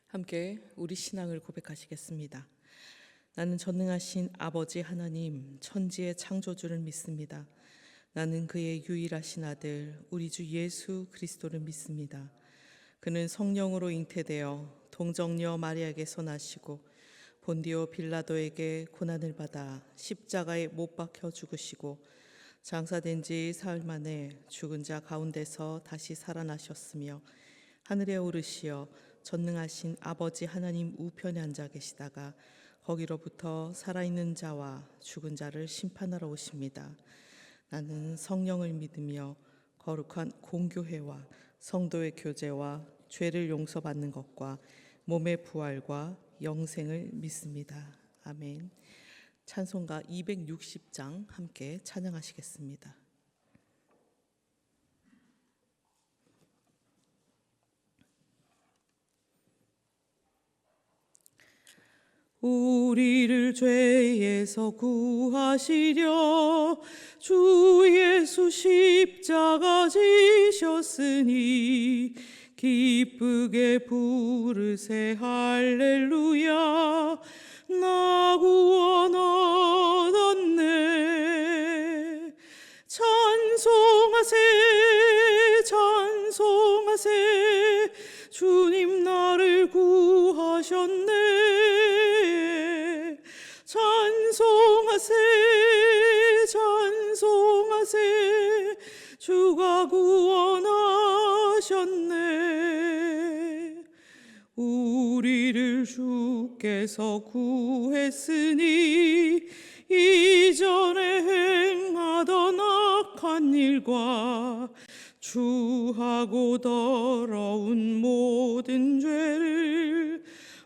함께 우리 신앙을 고백하시겠습니다. 나는 전능하신 아버지 하나님, 천지의 창조주를 믿습니다. 나는 그의 유일하신 아들, 우리 주 예수 그리스도를 믿습니다. 그는 성령으로 잉태되어 동정녀 마리아에게서 나시고 본디오 빌라도에게 고난을 받아 십자가에 못 박혀 죽으시고 장사된 지 사흘 만에 죽은 자 가운데서 다시 살아나셨으며 하늘에 오르시어 전능하신 아버지 하나님 우편에 앉아 계시다가 거기로부터 살아있는 자와 죽은 자를 심판하러 오십니다. 나는 성령을 믿으며 거룩한 공교회와 성도의 교제와 죄를 용서받는 것과 몸의 부활과 영생을 믿습니다. 아멘. 찬송가 260장 함께 찬양하시겠습니다. 우리를 죄에서 구하시려 주 예수 십자가 지셨으니 기쁘게 부르세 할렐루야. 나 구원 얻었네. 찬송하세 찬송하세 주님 나를 구하셨네. 찬송하세 찬송하세 주가 구원하셨네. 우리를 주께서 구했으니 이전에 행하던 악한 일과 주하고 더러운 모든 죄를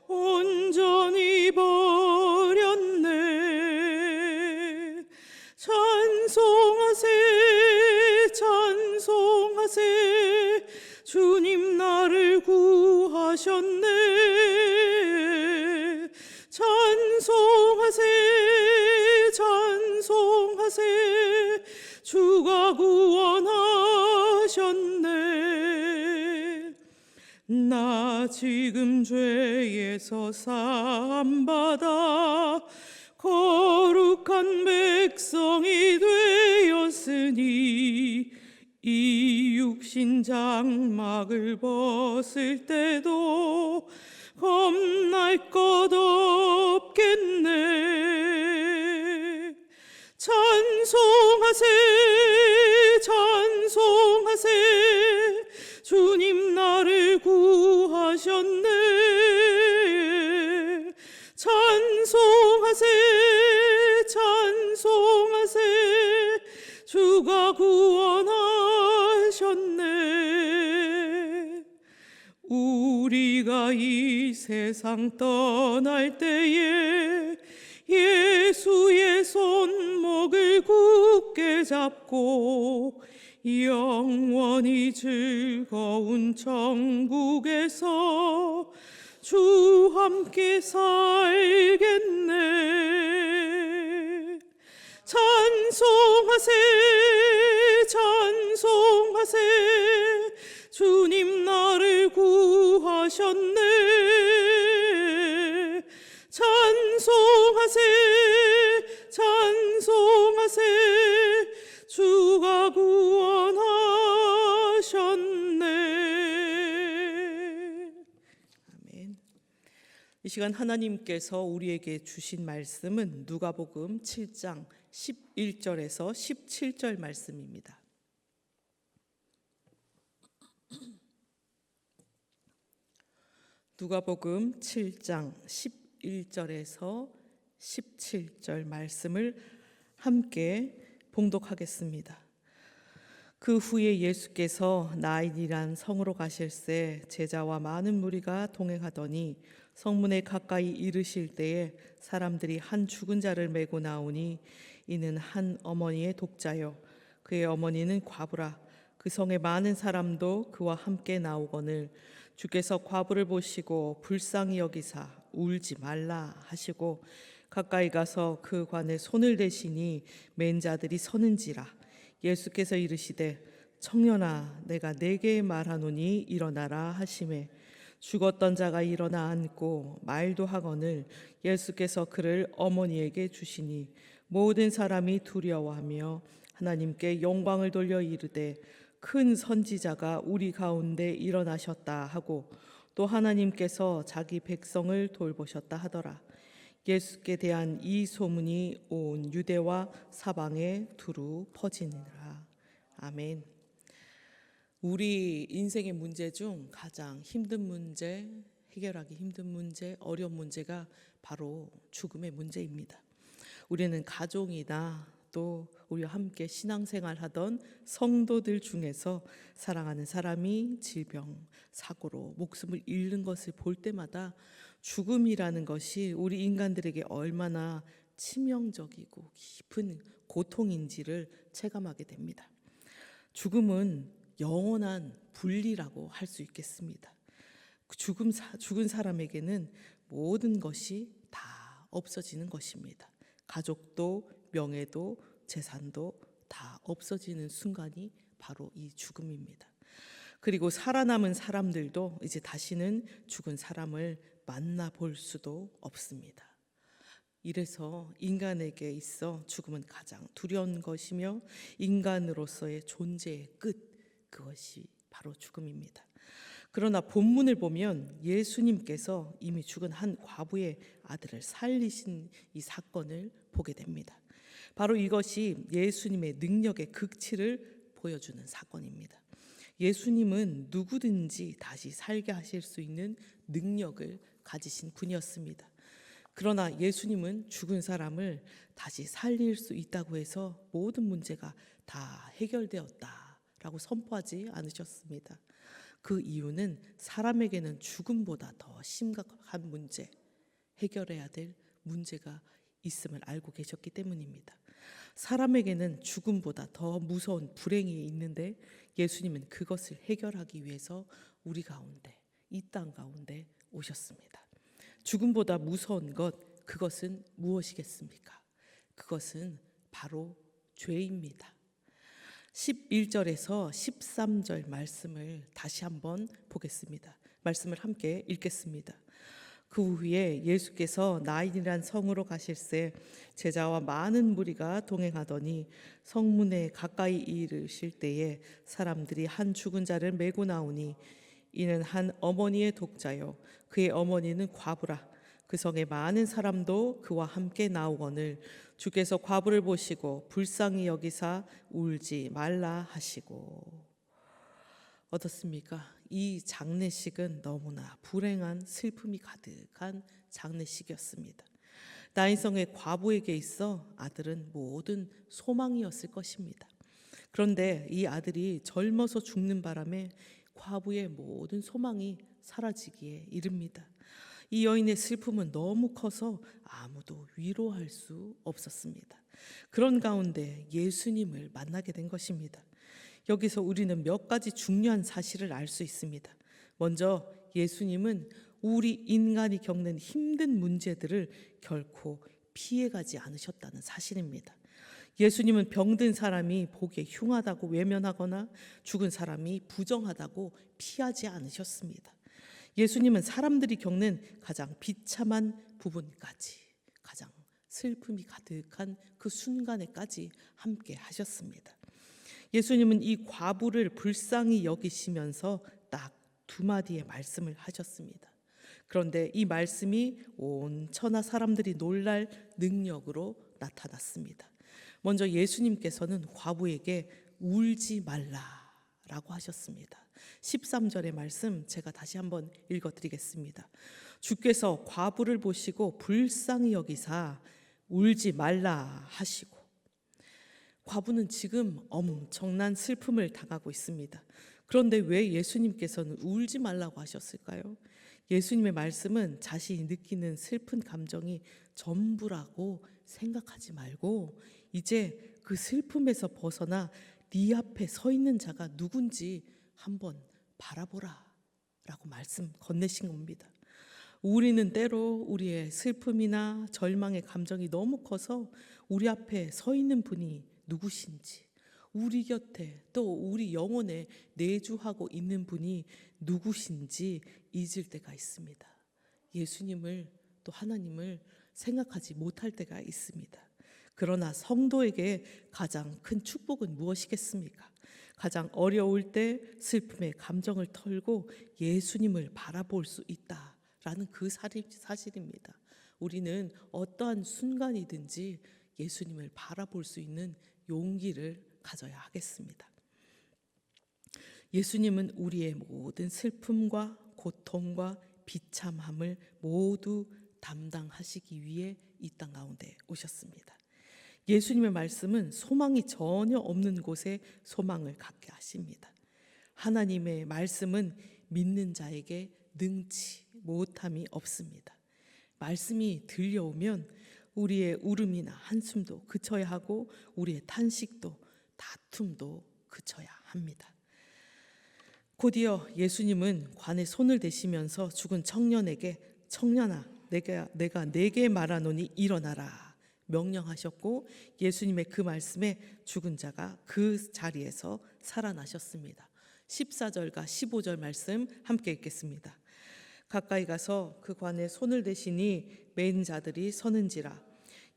온전히 버렸네. 찬송하세 찬송하세 주님 나를 구하셨네. 찬송하세 찬송하세 주가 구원하셨네. 나 지금 죄에서 사함받아 거룩한 백성이 되었으니 이 육신 장막을 벗을 때도 겁날 것 없겠네. 찬송하세 찬송하세 주님 나를 구하셨네. 찬송하세 찬송하세 주가 구원하셨네. 우리가 이 세상 떠날 때에 예수의 손목을 굳게 잡고 영원히 즐거운 천국에서 주 함께 살겠네. 찬송하세 찬송하세 주님 나를 구하셨네. 찬송하세 찬송하세 주가 구원하셨네. 아멘. 이 시간 하나님께서 우리에게 주신 말씀은 누가복음 7장 11절에서 17절 말씀입니다. 누가복음 7장 11절에서 17절 말씀을 함께 봉독하겠습니다. 그 후에 예수께서 나인이란 성으로 가실새 제자와 많은 무리가 동행하더니 성문에 가까이 이르실 때에 사람들이 한 죽은 자를 메고 나오니 이는 한 어머니의 독자요 그의 어머니는 과부라. 그 성에 많은 사람도 그와 함께 나오거늘 주께서 과부를 보시고 불쌍히 여기사 울지 말라 하시고 가까이 가서 그 관에 손을 대시니 맨 자들이 서는지라. 예수께서 이르시되 청년아 내가 네게 말하노니 일어나라 하시매 죽었던 자가 일어나 앉고 말도 하거늘 예수께서 그를 어머니에게 주시니 모든 사람이 두려워하며 하나님께 영광을 돌려 이르되 큰 선지자가 우리 가운데 일어나셨다 하고 또 하나님께서 자기 백성을 돌보셨다 하더라. 예수께 대한 이 소문이 온 유대와 사방에 두루 퍼지니라. 아멘. 우리 인생의 문제 중 가장 힘든 문제, 해결하기 힘든 문제, 어려운 문제가 바로 죽음의 문제입니다. 우리는 가족이나 또 우리와 함께 신앙생활하던 성도들 중에서 사랑하는 사람이 질병, 사고로 목숨을 잃는 것을 볼 때마다 죽음이라는 것이 우리 인간들에게 얼마나 치명적이고 깊은 고통인지를 체감하게 됩니다. 죽음은 영원한 분리라고 할 수 있겠습니다. 죽은 사람에게는 모든 것이 다 없어지는 것입니다. 가족도 명예도 재산도 다 없어지는 순간이 바로 이 죽음입니다. 그리고 살아남은 사람들도 이제 다시는 죽은 사람을 만나볼 수도 없습니다. 이래서 인간에게 있어 죽음은 가장 두려운 것이며 인간으로서의 존재의 끝, 그것이 바로 죽음입니다. 그러나 본문을 보면 예수님께서 이미 죽은 한 과부의 아들을 살리신 이 사건을 보게 됩니다. 바로 이것이 예수님의 능력의 극치를 보여주는 사건입니다. 예수님은 누구든지 다시 살게 하실 수 있는 능력을 가지신 분이었습니다. 그러나 예수님은 죽은 사람을 다시 살릴 수 있다고 해서 모든 문제가 다 해결되었다라고 선포하지 않으셨습니다. 그 이유는 사람에게는 죽음보다 더 심각한 문제, 해결해야 될 문제가 있음을 알고 계셨기 때문입니다. 사람에게는 죽음보다 더 무서운 불행이 있는데 예수님은 그것을 해결하기 위해서 우리 가운데, 이 땅 가운데 오셨습니다. 죽음보다 무서운 것, 그것은 무엇이겠습니까? 그것은 바로 죄입니다. 11절에서 13절 말씀을 다시 한번 보겠습니다. 말씀을 함께 읽겠습니다. 그 후에 예수께서 나인이란 성으로 가실새 제자와 많은 무리가 동행하더니 성문에 가까이 이르실 때에 사람들이 한 죽은 자를 메고 나오니 이는 한 어머니의 독자요 그의 어머니는 과부라. 그 성에 많은 사람도 그와 함께 나오거늘 주께서 과부를 보시고 불쌍히 여기사 울지 말라 하시고. 어떻습니까? 이 장례식은 너무나 불행한 슬픔이 가득한 장례식이었습니다. 나인성의 과부에게 있어 아들은 모든 소망이었을 것입니다. 그런데 이 아들이 젊어서 죽는 바람에 과부의 모든 소망이 사라지기에 이릅니다. 이 여인의 슬픔은 너무 커서 아무도 위로할 수 없었습니다. 그런 가운데 예수님을 만나게 된 것입니다. 여기서 우리는 몇 가지 중요한 사실을 알 수 있습니다. 먼저 예수님은 우리 인간이 겪는 힘든 문제들을 결코 피해가지 않으셨다는 사실입니다. 예수님은 병든 사람이 보기에 흉하다고 외면하거나 죽은 사람이 부정하다고 피하지 않으셨습니다. 예수님은 사람들이 겪는 가장 비참한 부분까지, 가장 슬픔이 가득한 그 순간에까지 함께 하셨습니다. 예수님은 이 과부를 불쌍히 여기시면서 딱 두 마디의 말씀을 하셨습니다. 그런데 이 말씀이 온 천하 사람들이 놀랄 능력으로 나타났습니다. 먼저 예수님께서는 과부에게 울지 말라라고 하셨습니다. 13절의 말씀 제가 다시 한번 읽어드리겠습니다. 주께서 과부를 보시고 불쌍히 여기사 울지 말라 하시고. 과부는 지금 엄청난 슬픔을 당하고 있습니다. 그런데 왜 예수님께서는 울지 말라고 하셨을까요? 예수님의 말씀은 자신이 느끼는 슬픈 감정이 전부라고 생각하지 말고 이제 그 슬픔에서 벗어나 네 앞에 서 있는 자가 누군지 한번 바라보라 라고 말씀 건네신 겁니다. 우리는 때로 우리의 슬픔이나 절망의 감정이 너무 커서 우리 앞에 서 있는 분이 누구신지, 우리 곁에 또 우리 영혼에 내주하고 있는 분이 누구신지 잊을 때가 있습니다. 예수님을 또 하나님을 생각하지 못할 때가 있습니다. 그러나 성도에게 가장 큰 축복은 무엇이겠습니까? 가장 어려울 때 슬픔의 감정을 털고 예수님을 바라볼 수 있다라는 그 사실입니다. 우리는 어떠한 순간이든지 예수님을 바라볼 수 있는 용기를 가져야 하겠습니다. 예수님은 우리의 모든 슬픔과 고통과 비참함을 모두 담당하시기 위해 이 땅 가운데 오셨습니다. 예수님의 말씀은 소망이 전혀 없는 곳에 소망을 갖게 하십니다. 하나님의 말씀은 믿는 자에게 능치 못함이 없습니다. 말씀이 들려오면 우리의 울음이나 한숨도 그쳐야 하고 우리의 탄식도 다툼도 그쳐야 합니다. 곧이어 예수님은 관에 손을 대시면서 죽은 청년에게 청년아 내가 네게 말하노니 일어나라 명령하셨고 예수님의 그 말씀에 죽은 자가 그 자리에서 살아나셨습니다. 14절과 15절 말씀 함께 읽겠습니다. 가까이 가서 그 관에 손을 대시니 맨 자들이 서는지라.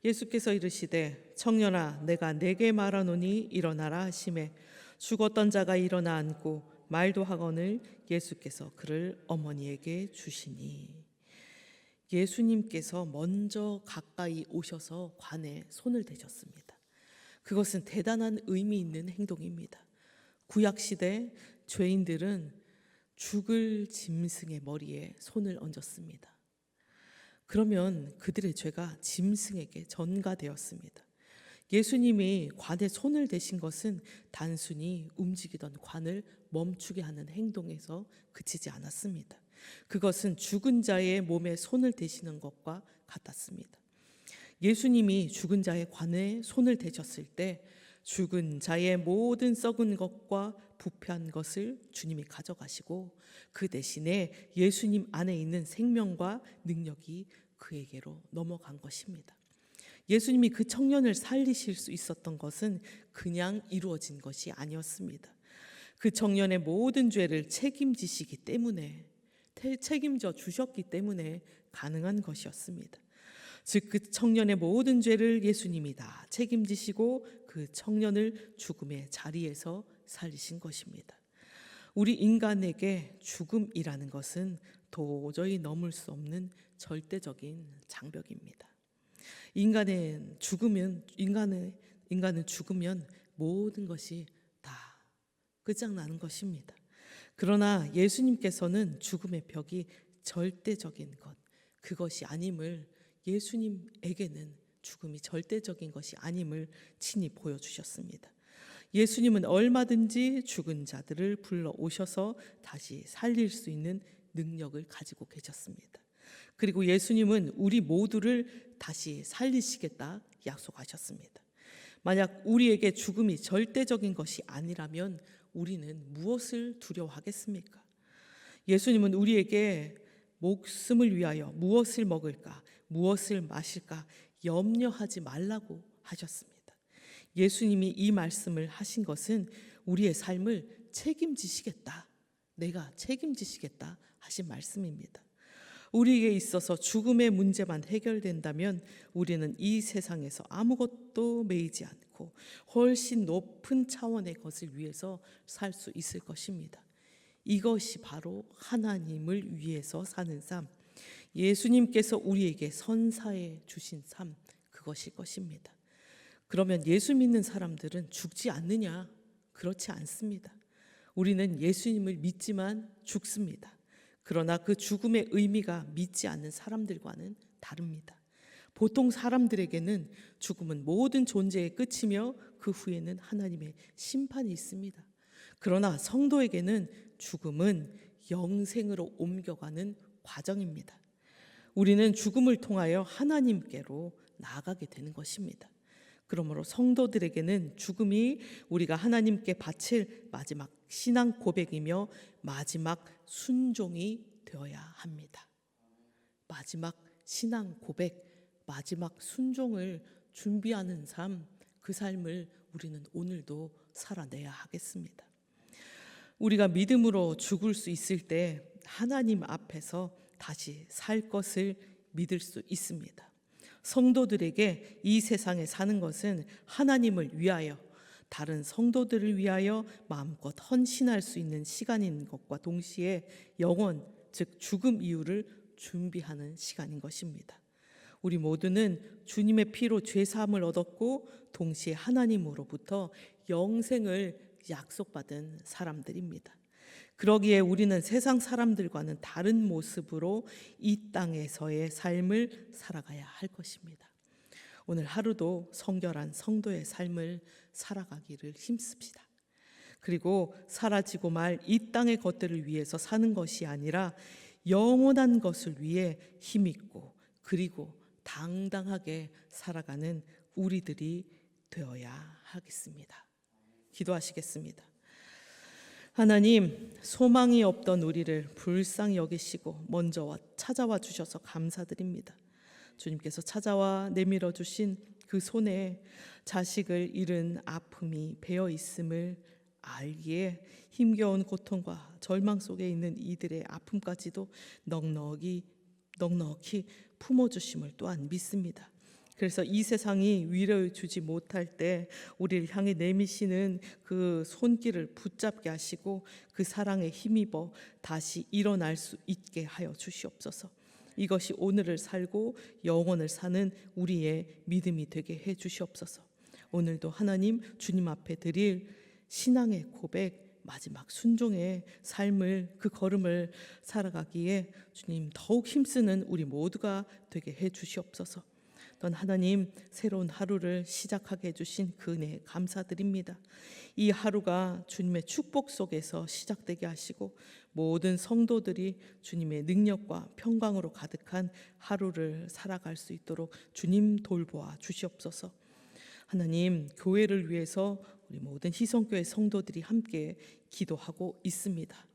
예수께서 이르시되 청년아 내가 네게 말하노니 일어나라 하시매 죽었던 자가 일어나 앉고 말도 하거늘 예수께서 그를 어머니에게 주시니. 예수님께서 먼저 가까이 오셔서 관에 손을 대셨습니다. 그것은 대단한 의미 있는 행동입니다. 구약시대 죄인들은 죽을 짐승의 머리에 손을 얹었습니다. 그러면 그들의 죄가 짐승에게 전가되었습니다. 예수님이 관에 손을 대신 것은 단순히 움직이던 관을 멈추게 하는 행동에서 그치지 않았습니다. 그것은 죽은 자의 몸에 손을 대시는 것과 같았습니다. 예수님이 죽은 자의 관에 손을 대셨을 때 죽은 자의 모든 썩은 것과 부패한 것을 주님이 가져가시고 그 대신에 예수님 안에 있는 생명과 능력이 그에게로 넘어간 것입니다. 예수님이 그 청년을 살리실 수 있었던 것은 그냥 이루어진 것이 아니었습니다. 그 청년의 모든 죄를 책임지시기 때문에 책임져 주셨기 때문에 가능한 것이었습니다. 즉 그 청년의 모든 죄를 예수님이 다 책임지시고 그 청년을 죽음의 자리에서 살리신 것입니다. 우리 인간에게 죽음이라는 것은 도저히 넘을 수 없는 절대적인 장벽입니다. 인간은 죽으면 모든 것이 다 끝장나는 것입니다. 그러나 예수님께서는 죽음의 벽이 절대적인 것, 그것이 아님을 예수님에게는 죽음이 절대적인 것이 아님을 친히 보여주셨습니다. 예수님은 얼마든지 죽은 자들을 불러오셔서 다시 살릴 수 있는 능력을 가지고 계셨습니다. 그리고 예수님은 우리 모두를 다시 살리시겠다 약속하셨습니다. 만약 우리에게 죽음이 절대적인 것이 아니라면 우리는 무엇을 두려워하겠습니까? 예수님은 우리에게 목숨을 위하여 무엇을 먹을까, 무엇을 마실까 염려하지 말라고 하셨습니다. 예수님이 이 말씀을 하신 것은 우리의 삶을 책임지시겠다, 내가 책임지시겠다 하신 말씀입니다. 우리에게 있어서 죽음의 문제만 해결된다면 우리는 이 세상에서 아무것도 매이지 않고 훨씬 높은 차원의 것을 위해서 살 수 있을 것입니다. 이것이 바로 하나님을 위해서 사는 삶, 예수님께서 우리에게 선사해 주신 삶, 그것일 것입니다. 그러면 예수 믿는 사람들은 죽지 않느냐? 그렇지 않습니다. 우리는 예수님을 믿지만 죽습니다. 그러나 그 죽음의 의미가 믿지 않는 사람들과는 다릅니다. 보통 사람들에게는 죽음은 모든 존재의 끝이며 그 후에는 하나님의 심판이 있습니다. 그러나 성도에게는 죽음은 영생으로 옮겨가는 과정입니다. 우리는 죽음을 통하여 하나님께로 나아가게 되는 것입니다. 그러므로 성도들에게는 죽음이 우리가 하나님께 바칠 마지막 신앙 고백이며 마지막 순종이 되어야 합니다. 마지막 신앙 고백, 마지막 순종을 준비하는 삶, 그 삶을 우리는 오늘도 살아내야 하겠습니다. 우리가 믿음으로 죽을 수 있을 때 하나님 앞에서 다시 살 것을 믿을 수 있습니다. 성도들에게 이 세상에 사는 것은 하나님을 위하여, 다른 성도들을 위하여 마음껏 헌신할 수 있는 시간인 것과 동시에 영원, 즉 죽음 이후를 준비하는 시간인 것입니다. 우리 모두는 주님의 피로 죄사함을 얻었고 동시에 하나님으로부터 영생을 약속받은 사람들입니다. 그러기에 우리는 세상 사람들과는 다른 모습으로 이 땅에서의 삶을 살아가야 할 것입니다. 오늘 하루도 성결한 성도의 삶을 살아가기를 힘씁시다. 그리고 사라지고 말 이 땅의 것들을 위해서 사는 것이 아니라 영원한 것을 위해 힘있고 그리고 당당하게 살아가는 우리들이 되어야 하겠습니다. 기도하시겠습니다. 하나님, 소망이 없던 우리를 불쌍히 여기시고 먼저 찾아와 주셔서 감사드립니다. 주님께서 찾아와 내밀어 주신 그 손에 자식을 잃은 아픔이 배어 있음을 알기에 힘겨운 고통과 절망 속에 있는 이들의 아픔까지도 넉넉히 품어주심을 또한 믿습니다. 그래서 이 세상이 위로해 주지 못할 때 우리를 향해 내미시는 그 손길을 붙잡게 하시고 그 사랑에 힘입어 다시 일어날 수 있게 하여 주시옵소서. 이것이 오늘을 살고 영원을 사는 우리의 믿음이 되게 해 주시옵소서. 오늘도 하나님 주님 앞에 드릴 신앙의 고백, 마지막 순종의 삶을, 그 걸음을 살아가기에 주님 더욱 힘쓰는 우리 모두가 되게 해 주시옵소서. 또 하나님, 새로운 하루를 시작하게 해주신 그 은혜에 감사드립니다. 이 하루가 주님의 축복 속에서 시작되게 하시고 모든 성도들이 주님의 능력과 평강으로 가득한 하루를 살아갈 수 있도록 주님 돌보아 주시옵소서. 하나님, 교회를 위해서 우리 모든 희성교회 성도들이 함께 기도하고 있습니다.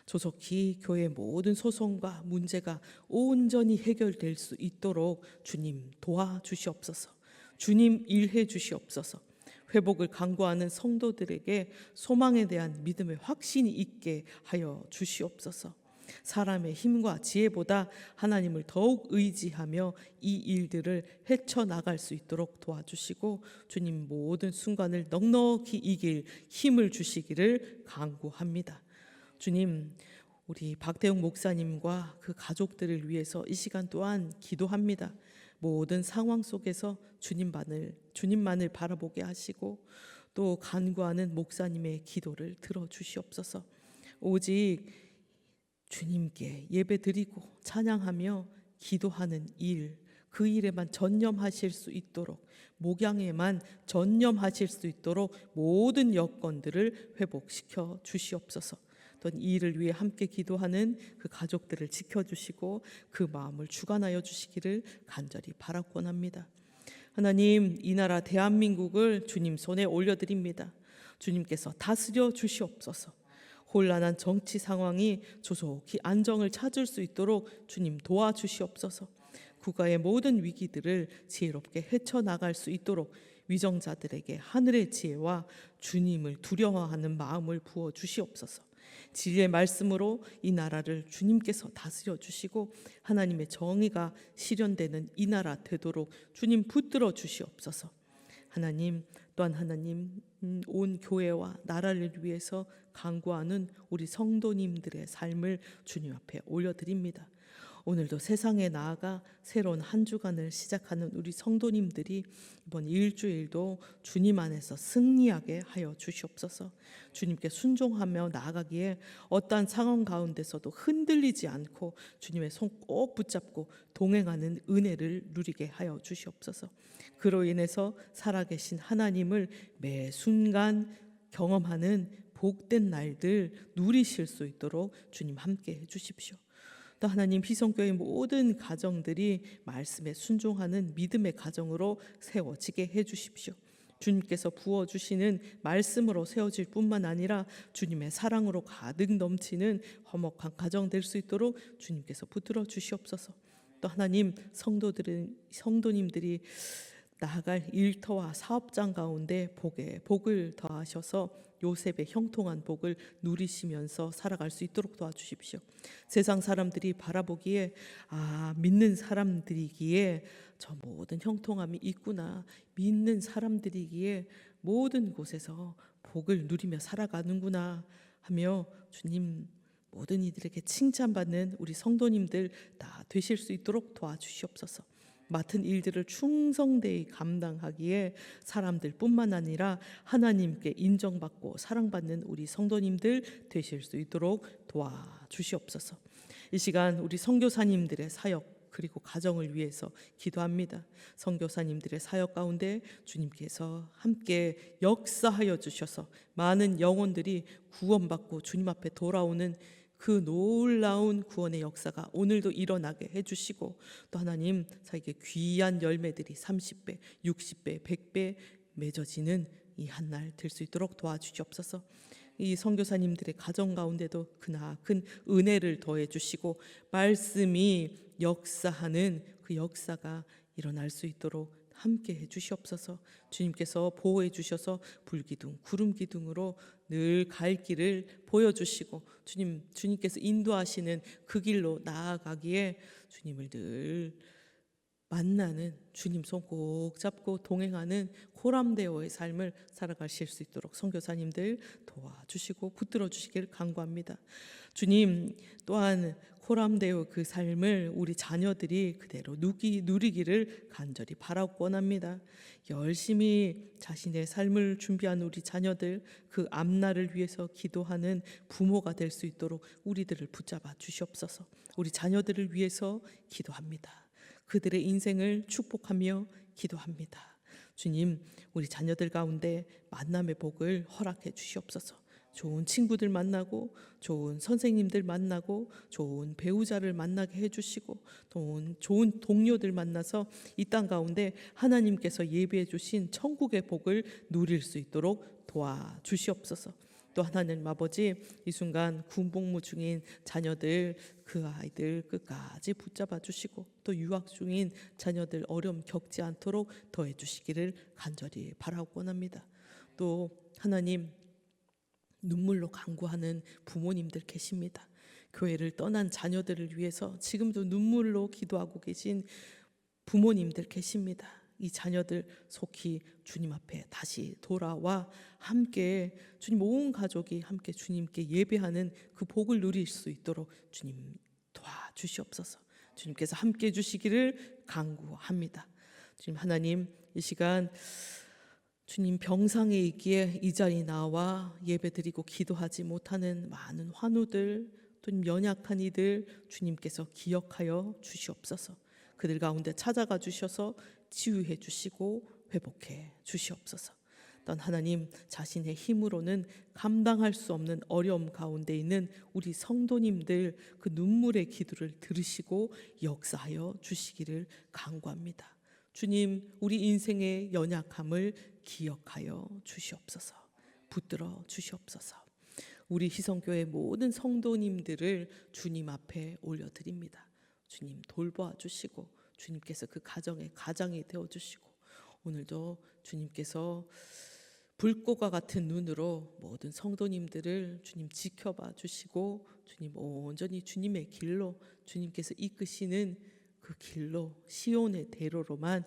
조속히 교회의 모든 소송과 문제가 온전히 해결될 수 있도록 주님 도와주시옵소서. 주님 일해 주시옵소서. 회복을 간구하는 성도들에게 소망에 대한 믿음의 확신이 있게 하여 주시옵소서. 사람의 힘과 지혜보다 하나님을 더욱 의지하며 이 일들을 헤쳐나갈 수 있도록 도와주시고 주님 모든 순간을 넉넉히 이길 힘을 주시기를 간구합니다. 주님, 우리 박태웅 목사님과 그 가족들을 위해서 이 시간 또한 기도합니다. 모든 상황 속에서 주님만을 바라보게 하시고 또 간구하는 목사님의 기도를 들어주시옵소서. 오직 주님께 예배드리고 찬양하며 기도하는 일, 그 일에만 전념하실 수 있도록, 목양에만 전념하실 수 있도록 모든 여건들을 회복시켜 주시옵소서. 또 이 일을 위해 함께 기도하는 그 가족들을 지켜주시고 그 마음을 주관하여 주시기를 간절히 바라곤 합니다. 하나님, 이 나라 대한민국을 주님 손에 올려드립니다. 주님께서 다스려 주시옵소서. 혼란한 정치 상황이 조속히 안정을 찾을 수 있도록 주님 도와주시옵소서. 국가의 모든 위기들을 지혜롭게 헤쳐나갈 수 있도록 위정자들에게 하늘의 지혜와 주님을 두려워하는 마음을 부어 주시옵소서. 진리의 말씀으로 이 나라를 주님께서 다스려 주시고 하나님의 정의가 실현되는 이 나라 되도록 주님 붙들어 주시옵소서. 하나님, 또한 하나님, 온 교회와 나라를 위해서 간구하는 우리 성도님들의 삶을 주님 앞에 올려드립니다. 오늘도 세상에 나아가 새로운 한 주간을 시작하는 우리 성도님들이 이번 일주일도 주님 안에서 승리하게 하여 주시옵소서. 주님께 순종하며 나아가기에 어떠한 상황 가운데서도 흔들리지 않고 주님의 손 꼭 붙잡고 동행하는 은혜를 누리게 하여 주시옵소서. 그로 인해서 살아계신 하나님을 매 순간 경험하는 복된 날들 누리실 수 있도록 주님 함께 해주십시오. 또 하나님, 희성교회 모든 가정들이 말씀에 순종하는 믿음의 가정으로 세워지게 해주십시오. 주님께서 부어주시는 말씀으로 세워질 뿐만 아니라 주님의 사랑으로 가득 넘치는 화목한 가정 될 수 있도록 주님께서 붙들어 주시옵소서. 또 하나님, 성도님들이 나아갈 일터와 사업장 가운데 복을 더하셔서 요셉의 형통한 복을 누리시면서 살아갈 수 있도록 도와주십시오. 세상 사람들이 바라보기에 믿는 사람들이기에 저 모든 형통함이 있구나, 믿는 사람들이기에 모든 곳에서 복을 누리며 살아가는구나 하며 주님 모든 이들에게 칭찬받는 우리 성도님들 다 되실 수 있도록 도와주시옵소서. 맡은 일들을 충성되이 감당하기에 사람들뿐만 아니라 하나님께 인정받고 사랑받는 우리 성도님들 되실 수 있도록 도와주시옵소서. 이 시간 우리 선교사님들의 사역 그리고 가정을 위해서 기도합니다. 선교사님들의 사역 가운데 주님께서 함께 역사하여 주셔서 많은 영혼들이 구원받고 주님 앞에 돌아오는 그 놀라운 구원의 역사가 오늘도 일어나게 해주시고, 또 하나님 자기의 귀한 열매들이 30배, 60배, 100배 맺어지는 이 한 날 될 수 있도록 도와주시옵소서. 이 선교사님들의 가정 가운데도 크나큰 은혜를 더해 주시고 말씀이 역사하는 그 역사가 일어날 수 있도록 함께 해 주시옵소서. 주님께서 보호해 주셔서 불기둥, 구름기둥으로 늘 갈 길을 보여주시고 주님께서 인도하시는 그 길로 나아가기에 주님을 늘 만나는, 주님 손 꼭 잡고 동행하는 코람데오의 삶을 살아가실 수 있도록 선교사님들 도와주시고 붙들어 주시기를 간구합니다. 주님 또한 코람데오 그 삶을 우리 자녀들이 그대로 누리기를 간절히 바라고 원합니다. 열심히 자신의 삶을 준비한 우리 자녀들, 그 앞날을 위해서 기도하는 부모가 될 수 있도록 우리들을 붙잡아 주시옵소서. 우리 자녀들을 위해서 기도합니다. 그들의 인생을 축복하며 기도합니다. 주님, 우리 자녀들 가운데 만남의 복을 허락해 주시옵소서. 좋은 친구들 만나고, 좋은 선생님들 만나고, 좋은 배우자를 만나게 해주시고, 좋은 동료들 만나서 이 땅 가운데 하나님께서 예비해 주신 천국의 복을 누릴 수 있도록 도와주시옵소서. 또 하나님 아버지, 이 순간 군복무 중인 자녀들, 그 아이들 끝까지 붙잡아 주시고, 또 유학 중인 자녀들 어려움 겪지 않도록 더해 주시기를 간절히 바라고 원합니다. 또 하나님, 눈물로 간구하는 부모님들 계십니다. 교회를 떠난 자녀들을 위해서 지금도 눈물로 기도하고 계신 부모님들 계십니다. 이 자녀들 속히 주님 앞에 다시 돌아와 함께 주님 온 가족이 함께 주님께 예배하는 그 복을 누릴 수 있도록 주님 도와주시옵소서. 주님께서 함께 해주시기를 간구합니다. 주님 하나님, 이 시간 주님 병상에 있기에 이 자리에 나와 예배드리고 기도하지 못하는 많은 환우들, 또 연약한 이들 주님께서 기억하여 주시옵소서. 그들 가운데 찾아가 주셔서 치유해 주시고 회복해 주시옵소서. 또한 하나님, 자신의 힘으로는 감당할 수 없는 어려움 가운데 있는 우리 성도님들 그 눈물의 기도를 들으시고 역사하여 주시기를 간구합니다. 주님, 우리 인생의 연약함을 기억하여 주시옵소서. 붙들어 주시옵소서. 우리 희성교회 모든 성도님들을 주님 앞에 올려드립니다. 주님 돌보아 주시고 주님께서 그 가정의 가장이 되어주시고, 오늘도 주님께서 불꽃과 같은 눈으로 모든 성도님들을 주님 지켜봐 주시고, 주님 온전히 주님의 길로, 주님께서 이끄시는 그 길로, 시온의 대로로만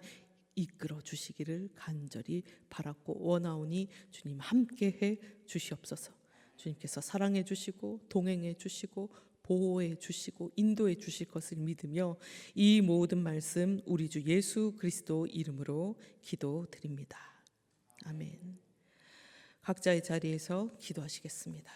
이끌어 주시기를 간절히 바랐고 원하오니 주님 함께해 주시옵소서. 주님께서 사랑해 주시고 동행해 주시고 보호해 주시고 인도해 주실 것을 믿으며 이 모든 말씀 우리 주 예수 그리스도 이름으로 기도드립니다. 아멘. 각자의 자리에서 기도하시겠습니다.